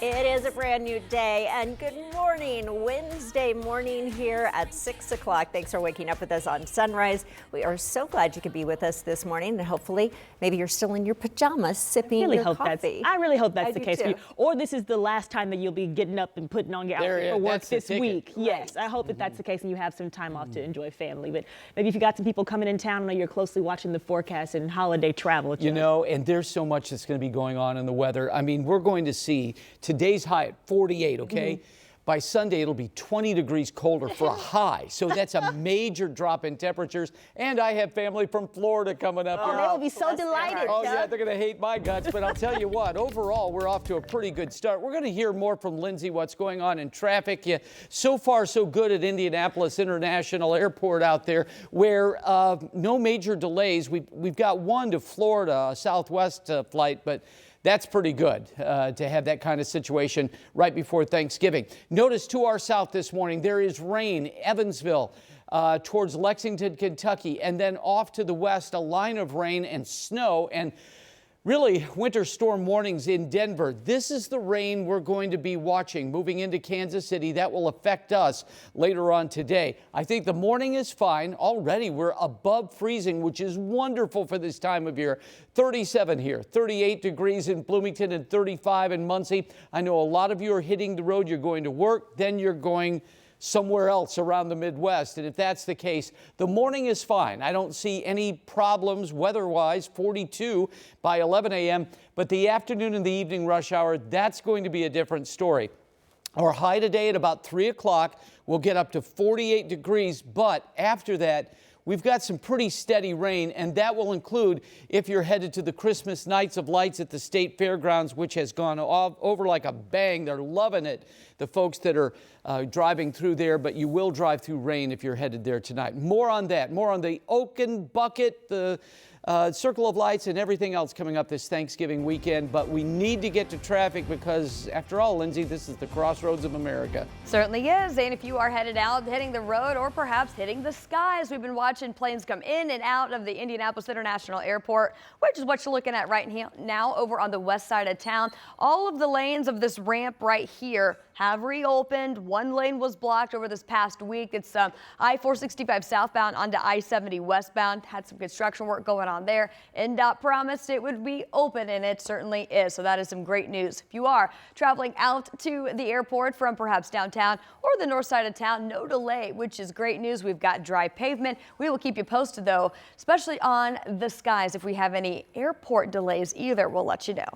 It is a brand new day, and good morning, Wednesday morning here at 6 o'clock. Thanks for waking up with us on Sunrise. We are so glad you could be with us this morning, and hopefully maybe you're still in your pajamas sipping your coffee. I really hope that's the case for you. Or this is the last time that you'll be getting up and putting on your outfit for work this week. Yes, I hope that that's the case and you have some time off to enjoy family. But maybe if you got some people coming in town, I know you're closely watching the forecast and holiday travel. You know, and there's so much that's going to be going on in the weather. I mean, we're going to see today's high at 48, okay? By Sunday, it'll be 20 degrees colder for a high. So that's a major drop in temperatures. And I have family from Florida coming up here. They will be so delighted. Oh, yeah, they're going to hate my guts. But I'll tell you what, overall, we're off to a pretty good start. We're going to hear more from Lindsay, what's going on in traffic. Yeah, so far, so good at Indianapolis International Airport out there, where no major delays. We've got one to Florida, a Southwest flight, but that's pretty good to have that kind of situation right before Thanksgiving. Notice to our south this morning, there is rain, Evansville towards Lexington, Kentucky, and then off to the west, a line of rain and snow and really winter storm warnings in Denver. This is the rain we're going to be watching moving into Kansas City. That will affect us later on today. I think the morning is fine. Already we're above freezing, which is wonderful for this time of year. 37 here, 38 degrees in Bloomington and 35 in Muncie. I know a lot of you are hitting the road. You're going to work, then you're going somewhere else around the Midwest. And if that's the case, the morning is fine. I don't see any problems weather-wise, 42 by 11 a.m. But the afternoon and the evening rush hour, that's going to be a different story. Our high today at about 3 o'clock, we'll get up to 48 degrees. But after that, we've got some pretty steady rain, and that will include if you're headed to the Christmas Nights of Lights at the State Fairgrounds, which has gone over like a bang. They're loving it, the folks that are driving through there, but you will drive through rain if you're headed there tonight. More on that, more on the Oaken Bucket, the Circle of Lights, and everything else coming up this Thanksgiving weekend. But we need to get to traffic because, after all, Lindsay, this is the crossroads of America. Certainly is. And if you are headed out, hitting the road, or perhaps hitting the skies, we've been watching planes come in and out of the Indianapolis International Airport, which is what you're looking at right now over on the west side of town. All of the lanes of this ramp right here have reopened. One lane was blocked over this past week. It's I-465 southbound onto I-70 westbound. Had some construction work going on there. NDOT promised it would be open, and it certainly is. So that is some great news. If you are traveling out to the airport from perhaps downtown or the north side of town, no delay, which is great news. We've got dry pavement. We will keep you posted, though, especially on the skies. If we have any airport delays either, we'll let you know.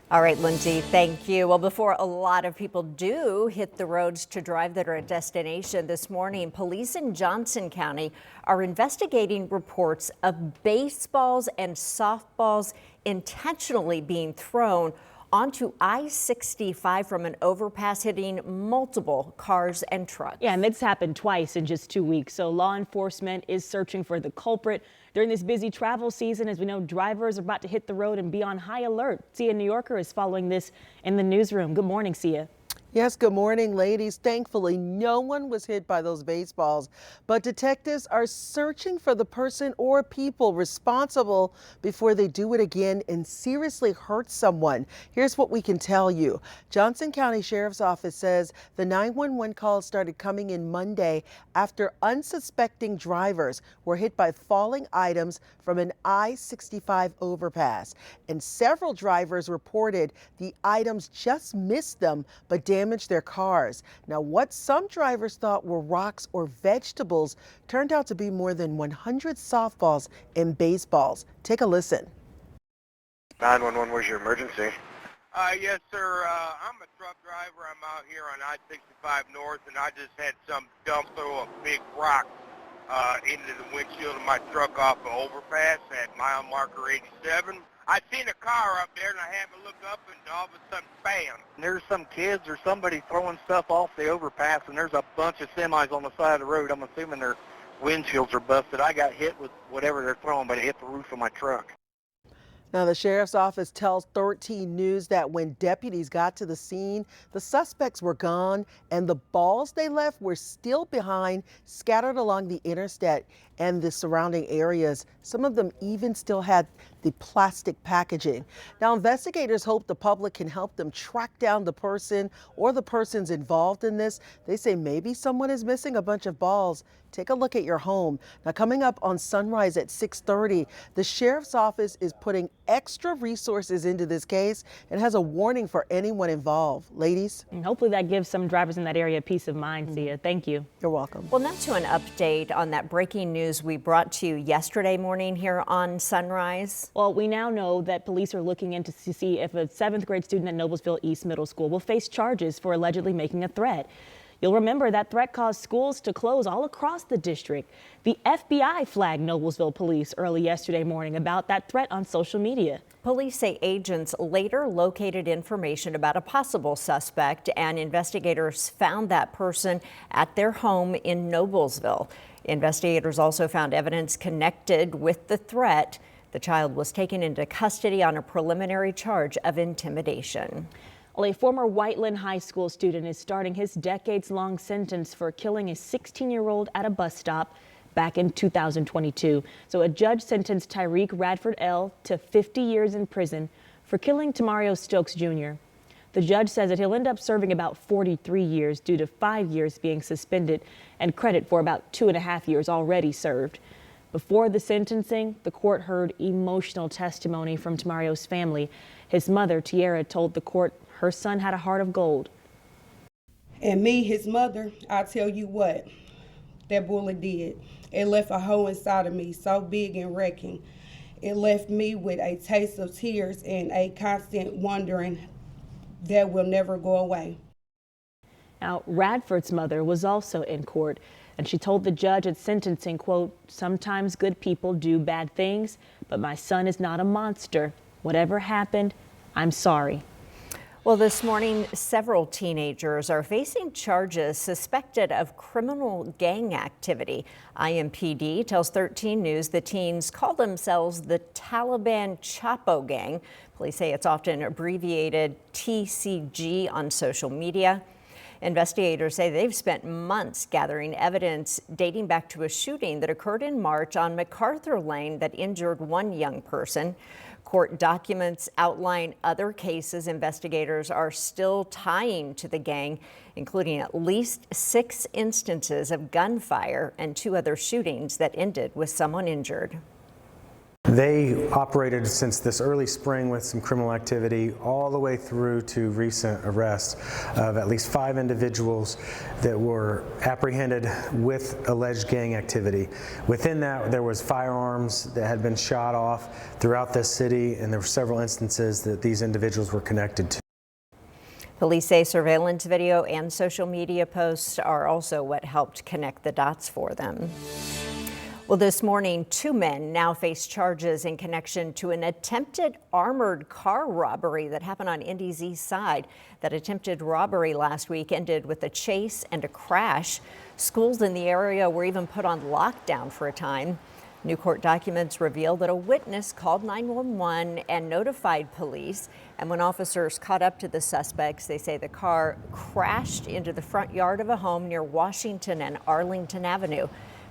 All right, Lindsay, thank you. Well, before a lot of people do hit the roads to drive that are a destination this morning, police in Johnson County are investigating reports of baseballs and softballs intentionally being thrown onto I-65 from an overpass, hitting multiple cars and trucks. Yeah, and it's happened twice in just 2 weeks. So law enforcement is searching for the culprit during this busy travel season. As we know, drivers are about to hit the road and be on high alert. Sia New Yorker is following this in the newsroom. Good morning, Sia. Yes, good morning, ladies. Thankfully, no one was hit by those baseballs, but detectives are searching for the person or people responsible before they do it again and seriously hurt someone. Here's what we can tell you. Johnson County Sheriff's Office says the 911 calls started coming in Monday after unsuspecting drivers were hit by falling items from an I-65 overpass. And several drivers reported the items just missed them, but damaged their cars. Now, what some drivers thought were rocks or vegetables turned out to be more than 100 softballs and baseballs. Take a listen. 911, where's your emergency? Yes, sir. I'm a truck driver. I'm out here on I-65 North, and I just had some dump throw a big rock into the windshield of my truck off the overpass at mile marker 87. I seen a car up there, and I happened to look up, and all of a sudden, bam! There's some kids or somebody throwing stuff off the overpass, and there's a bunch of semis on the side of the road. I'm assuming their windshields are busted. I got hit with whatever they're throwing, but it hit the roof of my truck. Now, the sheriff's office tells 13 News that when deputies got to the scene, the suspects were gone and the balls they left were still behind, scattered along the interstate and the surrounding areas. Some of them even still had the plastic packaging. Now, investigators hope the public can help them track down the person or the persons involved in this. They say maybe someone is missing a bunch of balls. Take a look at your home. Now, coming up on Sunrise at 6:30, the sheriff's office is putting extra resources into this case and has a warning for anyone involved. Ladies? And hopefully that gives some drivers in that area peace of mind, Sia. Thank you. You're welcome. Well, now to an update on that breaking news we brought to you yesterday morning here on Sunrise. Well, we now know that police are looking into to see if a 7th grade student at Noblesville East Middle School will face charges for allegedly making a threat. You'll remember that threat caused schools to close all across the district. The FBI flagged Noblesville police early yesterday morning about that threat on social media. Police say agents later located information about a possible suspect, and investigators found that person at their home in Noblesville. Investigators also found evidence connected with the threat. The child was taken into custody on a preliminary charge of intimidation. Well, a former Whiteland High School student is starting his decades-long sentence for killing a 16-year-old at a bus stop back in 2022. So a judge sentenced Tyreek Radford L. to 50 years in prison for killing Tamario Stokes Jr. The judge says that he'll end up serving about 43 years due to 5 years being suspended and credit for about 2.5 years already served. Before the sentencing, the court heard emotional testimony from Tamario's family. His mother, Tiara, told the court her son had a heart of gold. And me, his mother, I tell you what, that bullet did. It left a hole inside of me so big and wrecking. It left me with a taste of tears and a constant wondering that will never go away. Now, Radford's mother was also in court, and she told the judge at sentencing, quote, "Sometimes good people do bad things, but my son is not a monster. Whatever happened, I'm sorry." Well, this morning, several teenagers are facing charges suspected of criminal gang activity. IMPD tells 13 News the teens call themselves the Taliban Chapo Gang. Police say it's often abbreviated TCG on social media. Investigators say they've spent months gathering evidence dating back to a shooting that occurred in March on MacArthur Lane that injured one young person. Court documents outline other cases investigators are still tying to the gang, including at least 6 instances of gunfire and 2 other shootings that ended with someone injured. They operated since this early spring with some criminal activity all the way through to recent arrests of at least 5 individuals that were apprehended with alleged gang activity. Within that, there was firearms that had been shot off throughout this city, and there were several instances that these individuals were connected to. Police say surveillance video and social media posts are also what helped connect the dots for them. Well, this morning, 2 men now face charges in connection to an attempted armored car robbery that happened on Indy's east side. That attempted robbery last week ended with a chase and a crash. Schools in the area were even put on lockdown for a time. New court documents reveal that a witness called 911 and notified police. And when officers caught up to the suspects, they say the car crashed into the front yard of a home near Washington and Arlington Avenue.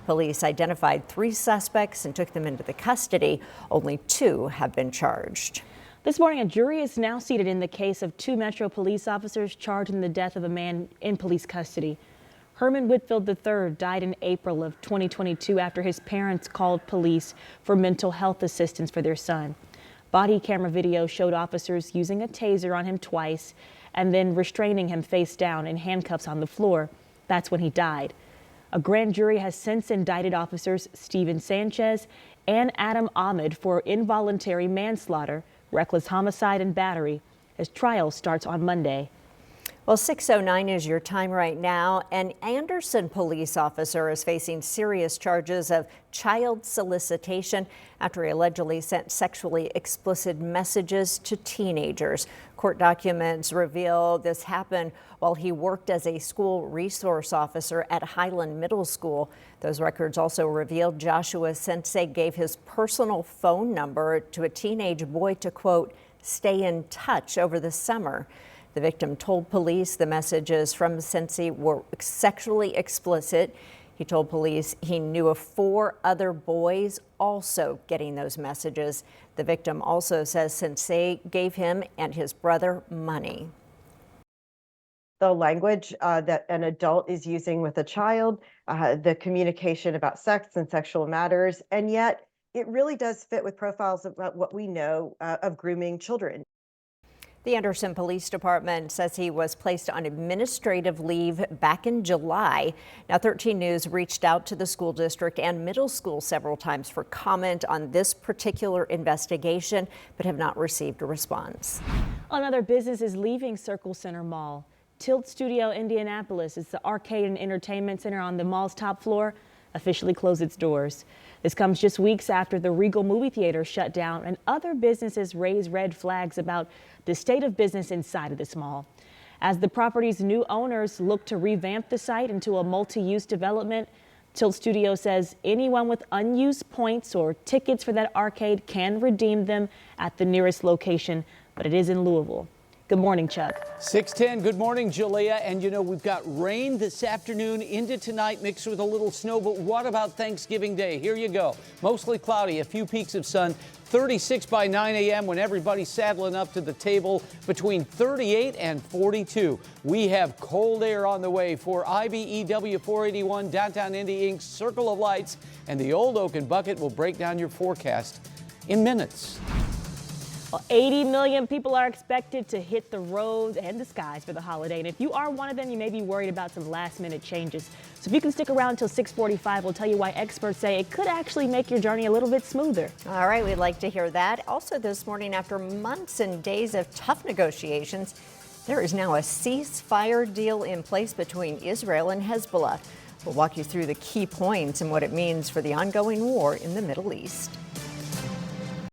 Police identified 3 suspects and took them into the custody. Only 2 have been charged. This morning, a jury is now seated in the case of 2 Metro police officers charged in the death of a man in police custody. Herman Whitfield III died in April of 2022 after his parents called police for mental health assistance for their son. Body camera video showed officers using a taser on him twice and then restraining him face down in handcuffs on the floor. That's when he died. A grand jury has since indicted officers Steven Sanchez and Adam Ahmed for involuntary manslaughter, reckless homicide, and battery. His trial starts on Monday. Well, 6:09 is your time right now. An Anderson police officer is facing serious charges of child solicitation after he allegedly sent sexually explicit messages to teenagers. Court documents reveal this happened while he worked as a school resource officer at Highland Middle School. Those records also revealed Joshua Sensei gave his personal phone number to a teenage boy to, quote, stay in touch over the summer. The victim told police the messages from Sensei were sexually explicit. He told police he knew of 4 other boys also getting those messages. The victim also says Sensei gave him and his brother money. The language that an adult is using with a child, the communication about sex and sexual matters, and yet it really does fit with profiles about what we know of grooming children. The Anderson Police Department says he was placed on administrative leave back in July. Now, 13 News reached out to the school district and middle school several times for comment on this particular investigation, but have not received a response. Another business is leaving Circle Center Mall. Tilt Studio Indianapolis is the arcade and entertainment center on the mall's top floor, officially closed its doors. This comes just weeks after the Regal movie theater shut down and other businesses raised red flags about the state of business inside of this mall. As the property's new owners look to revamp the site into a multi-use development, Tilt Studio says anyone with unused points or tickets for that arcade can redeem them at the nearest location, but it is in Louisville. Good morning, Chuck. 6:10. Good morning, Jalea. And you know, we've got rain this afternoon into tonight mixed with a little snow. But what about Thanksgiving Day? Here you go. Mostly cloudy, a few peaks of sun. 36 by 9 a.m. when everybody's saddling up to the table, between 38 and 42. We have cold air on the way for IBEW 481 Downtown Indy Inc.'s Circle of Lights. And the Old Oak and Bucket will break down your forecast in minutes. Well, 80 million people are expected to hit the roads and the skies for the holiday. And if you are one of them, you may be worried about some last-minute changes. So if you can stick around until 6:45, we'll tell you why experts say it could actually make your journey a little bit smoother. All right, we'd like to hear that. Also this morning, after months and days of tough negotiations, there is now a ceasefire deal in place between Israel and Hezbollah. We'll walk you through the key points and what it means for the ongoing war in the Middle East.